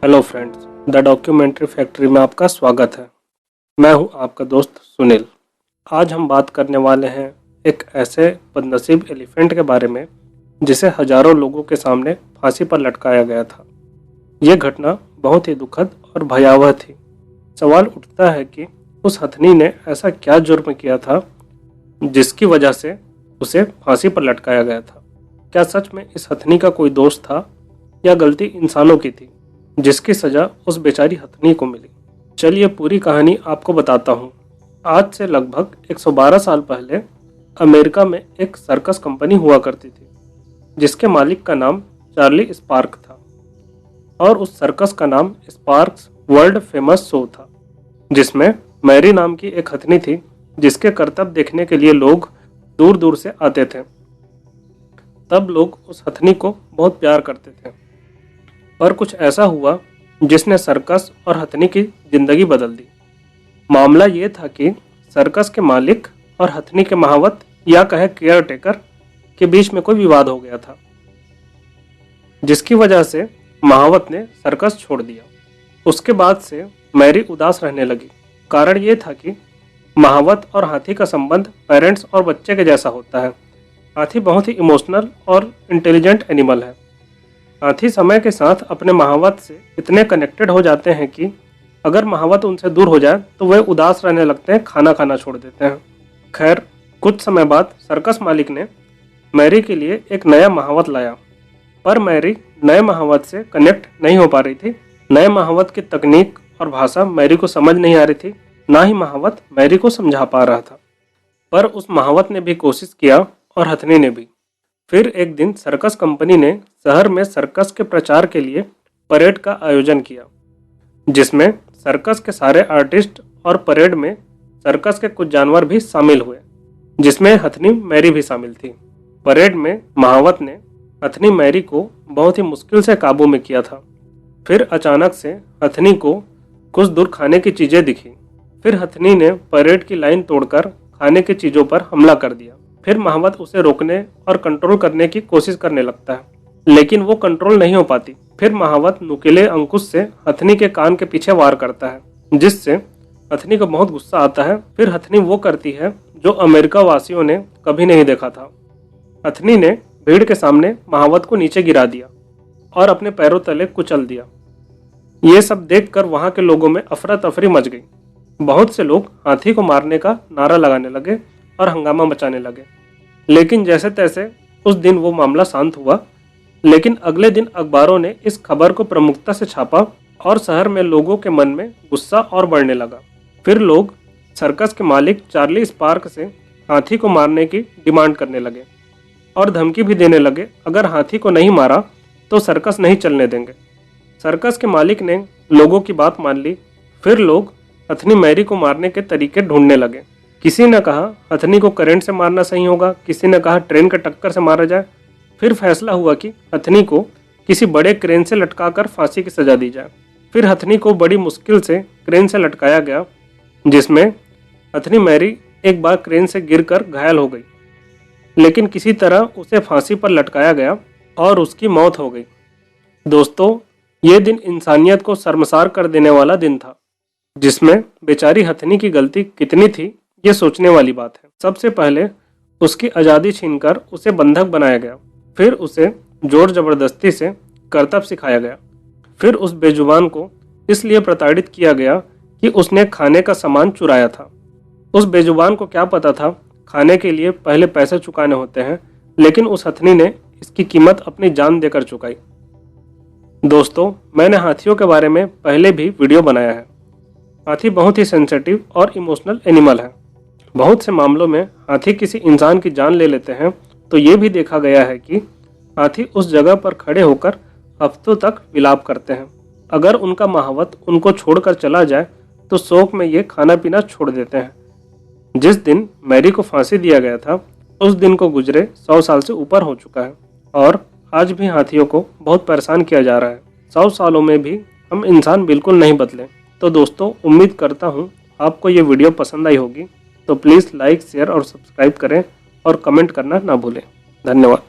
Hello friends, the documentary factory में आपका स्वागत है। मैं हूं आपका दोस्त सुनील। आज हम बात करने वाले हैं एक ऐसे बदनसीब एलिफेंट के बारे में जिसे हजारों लोगों के सामने फांसी पर लटकाया गया था। यह घटना बहुत ही दुखद और भयावह थी। सवाल उठता है कि उस हथनी ने ऐसा क्या जुर्म किया था जिसकी वजह से उसे फांसी पर लटकाया गया था। क्या सच में इस हथनी का कोई दोष था या गलती इंसानों की थी जिसकी सजा उस बेचारी हथनी को मिली? चलिए पूरी कहानी आपको बताता हूँ। आज से लगभग 112 साल पहले अमेरिका में एक सर्कस कंपनी हुआ करती थी जिसके मालिक का नाम चार्ली स्पार्क था और उस सर्कस का नाम स्पार्क्स वर्ल्ड फेमस शो था, जिसमें मैरी नाम की एक हथनी थी जिसके करतब देखने के लिए लोग दूर दूर से आते थे। तब लोग उस हथनी को बहुत प्यार करते थे, पर कुछ ऐसा हुआ जिसने सर्कस और हथनी की जिंदगी बदल दी। मामला ये था कि सर्कस के मालिक और हथनी के महावत या कहे केयर टेकर के बीच में कोई विवाद हो गया था, जिसकी वजह से महावत ने सर्कस छोड़ दिया। उसके बाद से मैरी उदास रहने लगी। कारण ये था कि महावत और हाथी का संबंध पेरेंट्स और बच्चे के जैसा होता है। हाथी बहुत ही इमोशनल और इंटेलिजेंट एनिमल है। हाथी समय के साथ अपने महावत से इतने कनेक्टेड हो जाते हैं कि अगर महावत उनसे दूर हो जाए तो वे उदास रहने लगते हैं, खाना खाना छोड़ देते हैं। खैर, कुछ समय बाद सर्कस मालिक ने मैरी के लिए एक नया महावत लाया, पर मैरी नए महावत से कनेक्ट नहीं हो पा रही थी। नए महावत की तकनीक और भाषा मैरी को समझ नहीं आ रही थी, ना ही महावत मैरी को समझा पा रहा था। पर उस महावत ने भी कोशिश किया और हथनी ने भी। फिर एक दिन सर्कस कंपनी ने शहर में सर्कस के प्रचार के लिए परेड का आयोजन किया, जिसमें सर्कस के सारे आर्टिस्ट और परेड में सर्कस के कुछ जानवर भी शामिल हुए, जिसमें हथनी मैरी भी शामिल थी। परेड में महावत ने हथनी मैरी को बहुत ही मुश्किल से काबू में किया था। फिर अचानक से हथनी को कुछ दूर खाने की चीजें दिखी। फिर हथनी ने परेड की लाइन तोड़कर खाने की चीजों पर हमला कर दिया। फिर महावत उसे रोकने और कंट्रोल करने की कोशिश करने लगता है, लेकिन वो कंट्रोल नहीं हो पाती। फिर महावत नुकीले अंकुश से हथनी के कान के पीछे वार करता है, जिससे हथनी को बहुत गुस्सा आता है। फिर हथनी वो करती है जो अमेरिका वासियों ने कभी नहीं देखा था। हथनी ने भीड़ के सामने महावत को नीचे गिरा दिया और अपने पैरों तले कुचल दिया। ये सब देखकर वहां के लोगों में अफरा तफरी मच गई। बहुत से लोग हाथी को मारने का नारा लगाने लगे और हंगामा मचाने लगे। लेकिन जैसे तैसे उस दिन वो मामला शांत हुआ। लेकिन अगले दिन अखबारों ने इस खबर को प्रमुखता से छापा और शहर में लोगों के मन में गुस्सा और बढ़ने लगा। फिर लोग सर्कस के मालिक चार्ली स्पार्क से हाथी को मारने की डिमांड करने लगे और धमकी भी देने लगे, अगर हाथी को नहीं मारा तो सर्कस नहीं चलने देंगे। सर्कस के मालिक ने लोगों की बात मान ली। फिर लोग हथनी मैरी को मारने के तरीके ढूंढने लगे। किसी ने कहा हथनी को करंट से मारना सही होगा, किसी ने कहा ट्रेन के टक्कर से मारा जाए। फिर फैसला हुआ कि हथनी को किसी बड़े क्रेन से लटकाकर फांसी की सजा दी जाए। फिर हथनी को बड़ी मुश्किल से क्रेन से लटकाया गया, जिसमें हथनी मैरी एक बार क्रेन से गिरकर घायल हो गई, लेकिन किसी तरह उसे फांसी पर लटकाया गया और उसकी मौत हो गई। दोस्तों, ये दिन इंसानियत को शर्मसार कर देने वाला दिन था, जिसमें बेचारी हथनी की गलती कितनी थी ये सोचने वाली बात है। सबसे पहले उसकी आज़ादी छीनकर उसे बंधक बनाया गया। फिर उसे जोर जबरदस्ती से करतब सिखाया गया। फिर उस बेजुबान को इसलिए प्रताड़ित किया गया कि उसने खाने का सामान चुराया था। उस बेजुबान को क्या पता था खाने के लिए पहले पैसे चुकाने होते हैं, लेकिन उस हथनी ने इसकी कीमत अपनी जान देकर चुकाई। दोस्तों, मैंने हाथियों के बारे में पहले भी वीडियो बनाया है। हाथी बहुत ही सेंसिटिव और इमोशनल एनिमल है। बहुत से मामलों में हाथी किसी इंसान की जान ले लेते हैं, तो ये भी देखा गया है कि हाथी उस जगह पर खड़े होकर हफ्तों तक विलाप करते हैं। अगर उनका महावत उनको छोड़कर चला जाए तो शोक में ये खाना पीना छोड़ देते हैं। जिस दिन मैरी को फांसी दिया गया था, उस दिन को गुजरे 100 साल से ऊपर हो चुका है और आज भी हाथियों को बहुत परेशान किया जा रहा है। 100 सालों में भी हम इंसान बिल्कुल नहीं बदले। तो दोस्तों, उम्मीद करता हूँ आपको ये वीडियो पसंद आई होगी। तो प्लीज़ लाइक, शेयर और सब्सक्राइब करें और कमेंट करना ना भूलें। धन्यवाद।